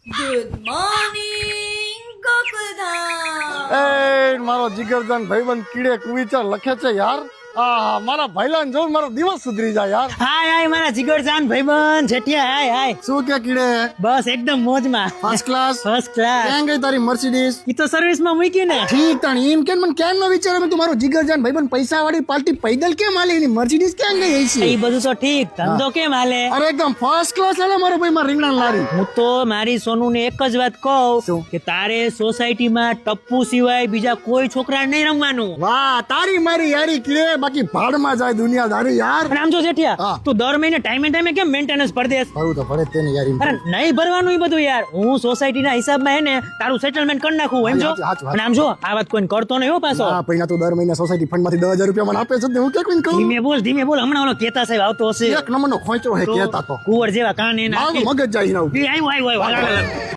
Good morning Gokuldham. એ મારો જીગરજાન ભાઈબંધ કીડે કુવિચાર લખે છે યાર. આ મારા ભાઈલાન જોઉં મારો દિવસ સુધરી જાય યાર. હાય હાય મારા જીગરજાન ભાઈબંધ જેઠિયા હાય હાય. શું કે કીડે? બસ એકદમ મોજમાં. First class. First class. ક્યાં ગઈ તારી મર્સિડીઝ? ઈ તો સર્વિસ માં મૂકી ને. ઠીક તાણી એમ કેમ મને કેમ ન વિચારે તું મારો જીગરજાન ભાઈબંધ પૈસા વાળી પાર્ટી પૈદલ કેમ હાલે એની મર્સિડીઝ ક્યાં ગઈ હશે? ઈ બધું તો ઠીક, ધંધો કેમ હાલે? અરે એકદમ ફર્સ્ટ ક્લાસ હાલે મારો ભાઈ માં રીંગણા લારી. હું તો મારી સોનુને એક જ વાત કહું શું? કે તારે સોસાયટીમાં ટપ્પુ સિવાય બીજા કોઈ છોકરા નહીં રમવાનું. વાહ તારી મારી યારી કીડે બાકી ભાડમાં જાય દુનિયાદારી યાર. અને આમ જો જેઠિયા, હા. તું દર મહિને ટાઈમે કેમ મેન્ટેનન્સ ભરી દેસ? ભરું તો ભરે તેને યાર. અરે નહીં ભરવાનું ઈ બધું યાર. હું સોસાયટીના હિસાબમાં હે ને તારું સેટલમેન્ટ કરી નાખું એમ જો. સાચું. અને આમ જો આ વાત કોઈને કરતો નહીં હો પાછો. હા પૈણા તું દર મહિને સોસાયટી ફંડ માંથી 10,000 રૂપિયા મને આપે છે ને હું કે કોઈને કહું? ધીમે બોલ હમણાં ઓલો કેતા સાહેબ આવતો હશે. એક નંબરનો ખોંચરો હે કહેતા તો. કુંવર જેવા કાન એના. મારું મગજ જાય ના. આવ્યો